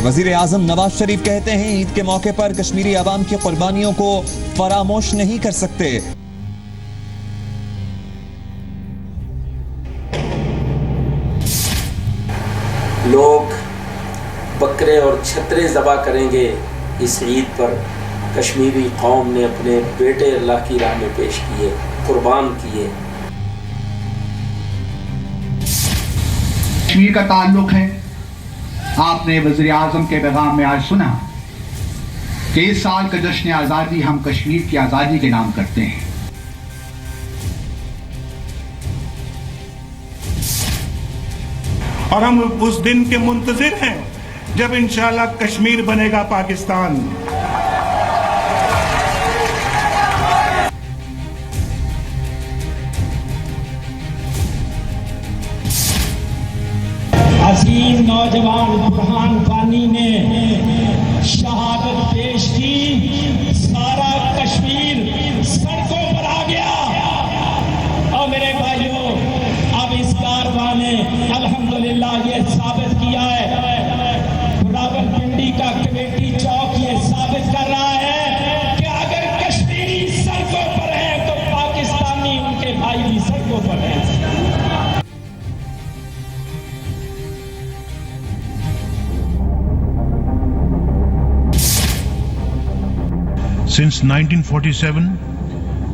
वजीर आजम नवाज शरीफ कहते हैं ईद के मौके पर कश्मीरी आवाम की कुर्बानियों को फरामोश नहीं कर सकते। लोग बकरे और छतरे ज़बा करेंगे इस ईद पर। कश्मीरी कौम ने अपने बेटे अल्लाह की राह में पेश किए, कुर्बान किए। कश्मीर का ताल्लुक है, आपने वज़ीर आज़म के पैगाम में आज सुना कि इस साल का जश्न आज़ादी हम कश्मीर की आज़ादी के नाम करते हैं। और हम उस दिन के मुंतज़िर हैं जब इंशाअल्लाह कश्मीर बनेगा पाकिस्तान। अजीम नौजवान बुरहान वानी ने शहादत पेश की, सारा कश्मीर सड़कों पर आ गया। और मेरे भाइयों, अब इस कारवां ने अल्हम्दुलिल्लाह ये साबित किया है, रावलपिंडी का कमेटी चौक ये साबित कर रहा है कि अगर कश्मीरी सड़कों पर है तो पाकिस्तानी उनके भाई भी सड़कों पर हैं। Since 1947,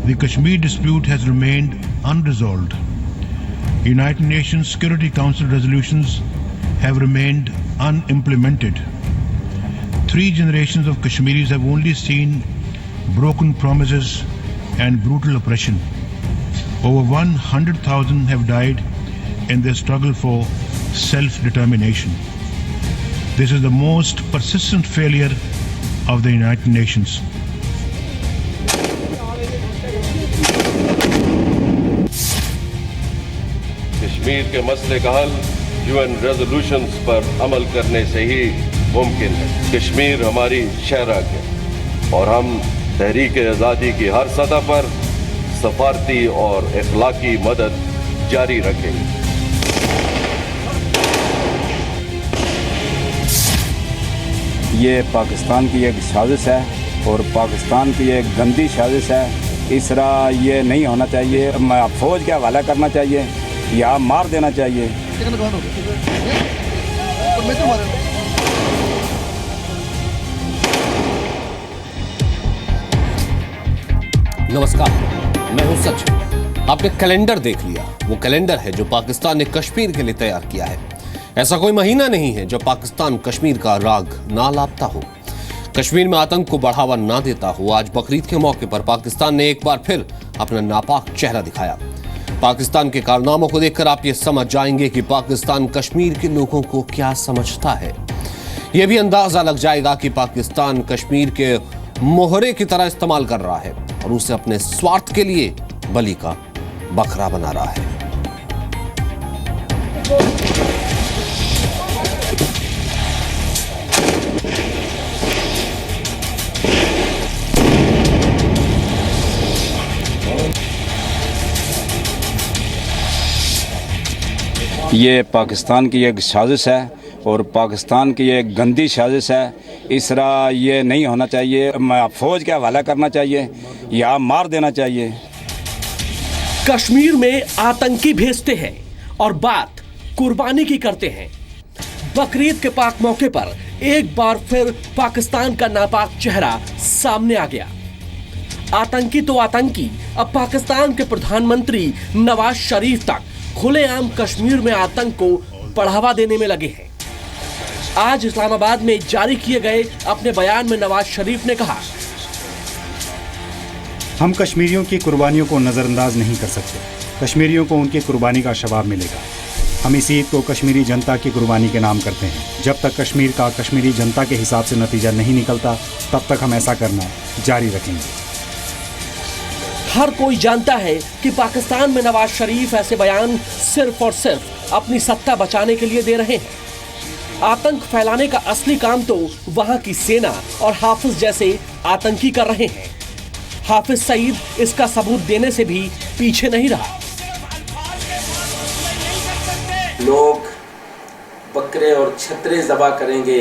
the Kashmir dispute has remained unresolved. United Nations Security Council resolutions have remained unimplemented. 3 generations of Kashmiris have only seen broken promises and brutal oppression. Over 100,000 have died in their struggle for self-determination. This is the most persistent failure of the United Nations. Kashmir के मसले का हल UN resolutions पर अमल करने से ही मुमकिन है। कश्मीर हमारी शहराग है और हम तहरीक आज़ादी की हर सतह पर सफारती और इखलाकी मदद जारी रखेंगे। ये पाकिस्तान की एक साजिश है और पाकिस्तान की एक गंदी साजिश है। इस तरह ये नहीं होना चाहिए। फौज के हवाला करना चाहिए या मार देना चाहिए। नमस्कार, मैं हूं सच। आपने कैलेंडर देख लिया। वो कैलेंडर है जो पाकिस्तान ने कश्मीर के लिए तैयार किया है। ऐसा कोई महीना नहीं है जब पाकिस्तान कश्मीर का राग ना लापता हो, कश्मीर में आतंक को बढ़ावा ना देता हो। आज बकरीद के मौके पर पाकिस्तान ने एक बार फिर अपना नापाक चेहरा दिखाया। पाकिस्तान के कारनामों को देखकर आप ये समझ जाएंगे कि पाकिस्तान कश्मीर के लोगों को क्या समझता है। यह भी अंदाजा लग जाएगा कि पाकिस्तान कश्मीर के मोहरे की तरह इस्तेमाल कर रहा है और उसे अपने स्वार्थ के लिए बलि का बकरा बना रहा है। ये पाकिस्तान की एक साजिश है और पाकिस्तान की एक गंदी साजिश है। इस तरह ये नहीं होना चाहिए। फौज के हवाला करना चाहिए या मार देना चाहिए। कश्मीर में आतंकी भेजते हैं और बात कुर्बानी की करते हैं। बकरीद के पाक मौके पर एक बार फिर पाकिस्तान का नापाक चेहरा सामने आ गया। आतंकी तो आतंकी अब पाकिस्तान के प्रधानमंत्री नवाज शरीफ तक खुलेआम कश्मीर में आतंक को बढ़ावा देने में लगे हैं। आज इस्लामाबाद में जारी किए गए अपने बयान में नवाज शरीफ ने कहा, हम कश्मीरियों की कुर्बानियों को नज़रअंदाज नहीं कर सकते। कश्मीरियों को उनकी कुर्बानी का शवाब मिलेगा। हम इस ईद को कश्मीरी जनता की कुर्बानी के नाम करते हैं। जब तक कश्मीर का कश्मीरी जनता के हिसाब से नतीजा नहीं निकलता, तब तक हम ऐसा करना जारी रखेंगे। हर कोई जानता है कि पाकिस्तान में नवाज शरीफ ऐसे बयान सिर्फ और सिर्फ अपनी सत्ता बचाने के लिए दे रहे हैं। आतंक फैलाने का असली काम तो वहां की सेना और हाफिज जैसे आतंकी कर रहे हैं। हाफिज सईद इसका सबूत देने से भी पीछे नहीं रहा। लोग बकरे और छतरे ज़बा करेंगे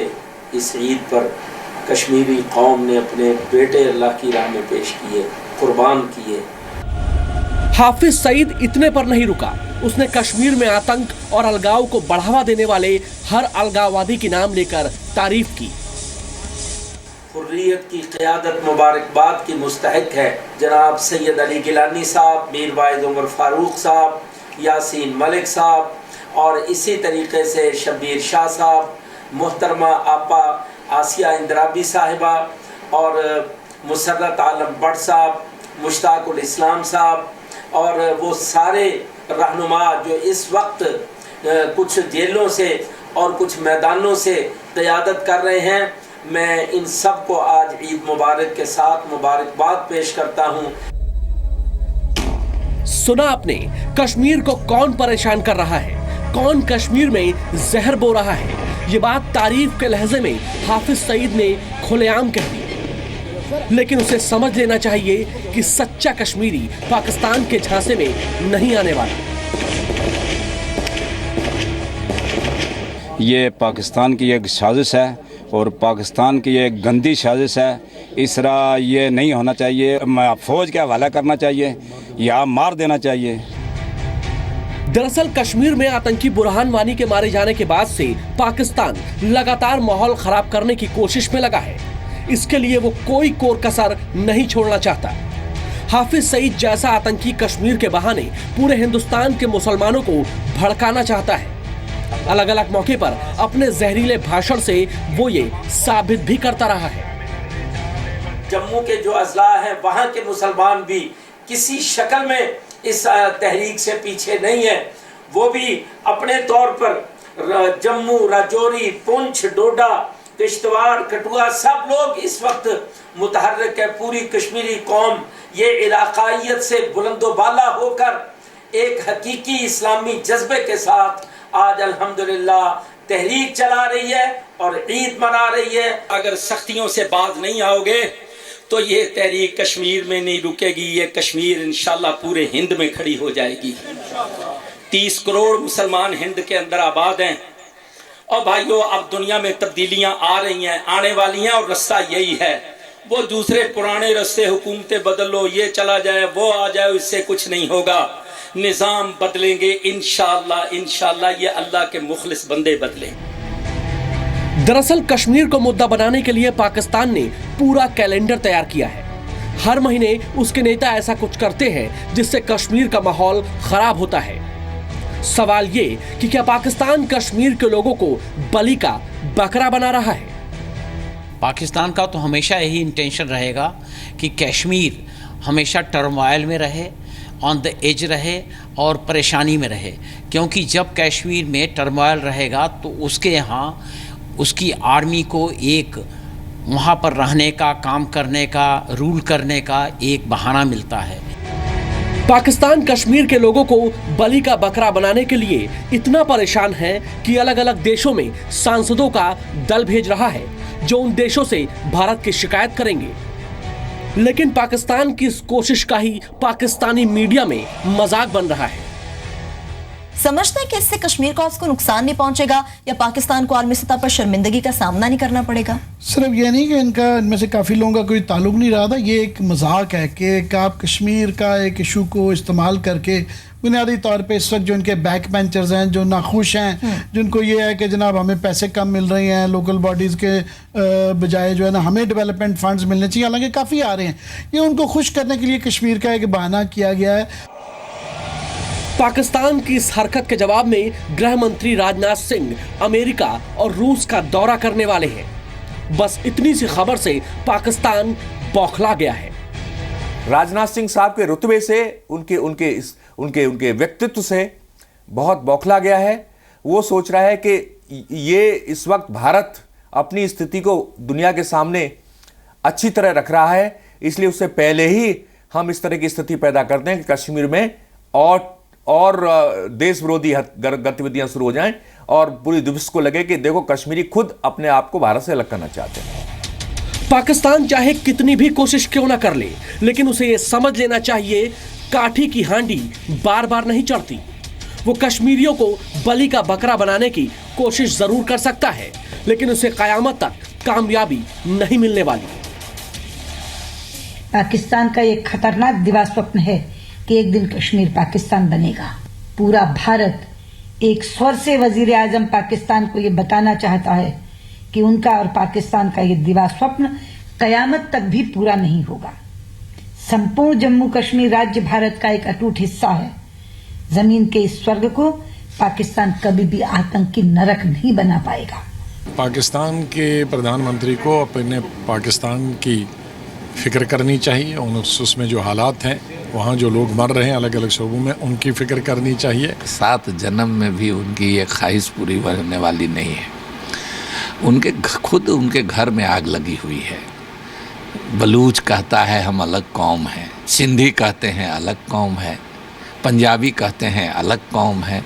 इस ईद पर कश्मीरी कौम ने अपने बेटे अल्लाह की राह में पेश किए, कुर्बान किए। हाफिज सईद इतने पर नहीं रुका, उसने कश्मीर में आतंक और अलगाव को बढ़ावा देने वाले हर अलगाववादी की नाम लेकर तारीफ की। हुर्रियत की क़यादत मुबारकबाद की मुस्तहिक है जनाब सैयद अली गिलानी साहब, मीर वाहिद उमर फारूक साहब, यासीन मलिक साहब और इसी तरीके से शब्बीर शाह साहब, मोहतरमा आपा आसिया इंदराबी साहिबा और मुसर्रत आलम भट्ट साहब, मुश्ताकुल इस्लाम साहब और वो सारे रहनुमा जो इस वक्त कुछ जेलों से और कुछ मैदानों से क़यादत कर रहे हैं, मैं इन सब को आज ईद मुबारक के साथ मुबारकबाद पेश करता हूँ। सुना आपने, कश्मीर को कौन परेशान कर रहा है, कौन कश्मीर में जहर बो रहा है। ये बात तारीफ के लहजे में हाफिज सईद ने खुलेआम कह दी, लेकिन उसे समझ लेना चाहिए कि सच्चा कश्मीरी पाकिस्तान के झांसे में नहीं आने वाला। ये पाकिस्तान की एक साजिश है और पाकिस्तान की एक गंदी साजिश है। इस तरह ये नहीं होना चाहिए। फौज के हवाला करना चाहिए या मार देना चाहिए। दरअसल कश्मीर में आतंकी बुरहान वानी के मारे जाने के बाद से पाकिस्तान लगातार माहौल खराब करने की कोशिश में लगा है। इसके लिए वो कोई कोर कसर नहीं छोड़ना चाहता। हाफिज सईद जैसा आतंकी कश्मीर के बहाने पूरे हिंदुस्तान के मुसलमानों को भड़काना चाहता है। अलग अलग मौके पर अपने जहरीले भाषण से वो ये साबित भी करता रहा है। जम्मू के जो अजला हैं वहाँ के मुसलमान भी किसी शक्ल में इस तहरीक से पीछे नहीं है। वो भी अपने तौर पर जम्मू, राजौरी, पुंछ, डोडा, किश्तवाड़, कठुआ सब लोग इस वक्त मुतहर्रिक है। पूरी कश्मीरी कौम ये इलाकाइयत से बुलंदोबाला होकर एक हकीकी इस्लामी जज्बे के साथ आज अल्हम्दुलिल्लाह तहरीक चला रही है और ईद मना रही है। अगर सख्तियों से बाज नहीं आओगे तो ये तहरीक कश्मीर में नहीं रुकेगी। ये कश्मीर इंशाल्लाह पूरे हिंद में खड़ी हो जाएगी। 30 करोड़ मुसलमान हिंद के अंदर आबाद हैं। और भाइयों, अब दुनिया में तब्दीलियां आ रही हैं, आने वाली हैं और रास्ता यही है। वो दूसरे पुराने रास्ते, हुकूमतें बदल लो, ये चला जाए, वो आ जाए, इससे कुछ नहीं होगा। निज़ाम बदलेंगे इंशाअल्लाह। इंशाअल्लाह ये अल्लाह के मुखलिस बंदे बदलेंगे। दरअसल कश्मीर को मुद्दा बनाने के लिए पाकिस्तान ने पूरा कैलेंडर तैयार किया है। हर महीने उसके नेता ऐसा कुछ करते हैं जिससे कश्मीर का माहौल खराब होता है। सवाल ये कि क्या पाकिस्तान कश्मीर के लोगों को बलि का बकरा बना रहा है? पाकिस्तान का तो हमेशा यही इंटेंशन रहेगा कि कश्मीर हमेशा टर्मोइल में रहे, ऑन द एज रहे और परेशानी में रहे। क्योंकि जब कश्मीर में टर्मोइल रहेगा तो उसके यहाँ उसकी आर्मी को एक वहाँ पर रहने का, काम करने का, रूल करने का एक बहाना मिलता है। पाकिस्तान कश्मीर के लोगों को बलि का बकरा बनाने के लिए इतना परेशान है कि अलग अलग देशों में सांसदों का दल भेज रहा है जो उन देशों से भारत की शिकायत करेंगे। लेकिन पाकिस्तान की इस कोशिश का ही पाकिस्तानी मीडिया में मजाक बन रहा है। समझते हैं कि इससे कश्मीर को उसको नुकसान नहीं पहुंचेगा या पाकिस्तान को आलमी सतह पर शर्मिंदगी का सामना नहीं करना पड़ेगा? सिर्फ ये नहीं कि इनमें से काफ़ी लोगों का कोई ताल्लुक नहीं रहा था। ये एक मजाक है कि आप कश्मीर का एक इशू को इस्तेमाल करके बुनियादी तौर पे इस वक्त जो इनके बैक बेंचर्स हैं, जो नाखुश हैं, जिनको ये है कि जनाब हमें पैसे कम मिल रहे हैं, लोकल बॉडीज़ के बजाय जो है ना हमें डेवलपमेंट फंड्स मिलने चाहिए, हालांकि काफ़ी आ रहे हैं, ये उनको खुश करने के लिए कश्मीर का एक बहाना किया गया है। पाकिस्तान की इस हरकत के जवाब में गृह मंत्री राजनाथ सिंह अमेरिका और रूस का दौरा करने वाले हैं। बस इतनी सी खबर से पाकिस्तान बौखला गया है। राजनाथ सिंह साहब के रुतबे से, उनके व्यक्तित्व से बहुत बौखला गया है। वो सोच रहा है कि ये इस वक्त भारत अपनी स्थिति को दुनिया के सामने अच्छी तरह रख रहा है, इसलिए उससे पहले ही हम इस तरह की स्थिति पैदा करते हैं कि कश्मीर में और देश विरोधी गतिविधियां शुरू हो जाएं और पूरी विश्व को लगे कि देखो कश्मीरी खुद अपने आप को भारत से अलग करना चाहते हैं। पाकिस्तान चाहे कितनी भी कोशिश क्यों ना कर ले, लेकिन उसे यह समझ लेना चाहिए काठी की हांडी बार बार नहीं चढ़ती। वो कश्मीरियों को बलि का बकरा बनाने की कोशिश जरूर कर सकता है, लेकिन उसे कयामत तक कामयाबी नहीं मिलने वाली। पाकिस्तान का एक खतरनाक दिवास्वप्न है कि एक दिन कश्मीर पाकिस्तान बनेगा। पूरा भारत एक स्वर से वजीर आजम पाकिस्तान को ये बताना चाहता है कि उनका और पाकिस्तान का ये दिवास्वप्न कयामत तक भी पूरा नहीं होगा। संपूर्ण जम्मू कश्मीर राज्य भारत का एक अटूट हिस्सा है। जमीन के इस स्वर्ग को पाकिस्तान कभी भी आतंकी नरक नहीं बना पाएगा। पाकिस्तान के प्रधानमंत्री को अपने पाकिस्तान की फिक्र करनी चाहिए। उसमें जो हालात हैं, वहाँ जो लोग मर रहे हैं अलग अलग शोबों में, उनकी फिक्र करनी चाहिए। 7 जन्म में भी उनकी ये ख्वाहिश पूरी होने वाली नहीं है। उनके घर में आग लगी हुई है। बलूच कहता है हम अलग कौम हैं, सिंधी कहते हैं अलग कौम है, पंजाबी कहते हैं अलग कौम है।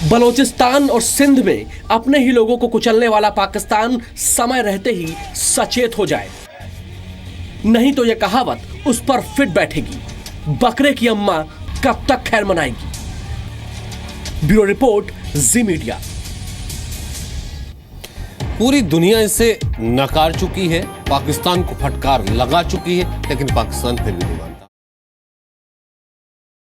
बलोचिस्तान और सिंध में अपने ही लोगों को कुचलने वाला पाकिस्तान समय रहते ही सचेत हो जाए, नहीं तो यह कहावत उस पर फिट बैठेगी। बकरे की अम्मा कब तक खैर मनाएगी। ब्यूरो रिपोर्ट, जी मीडिया। पूरी दुनिया इसे नकार चुकी है, पाकिस्तान को फटकार लगा चुकी है, लेकिन पाकिस्तान फिर भी नहीं माना।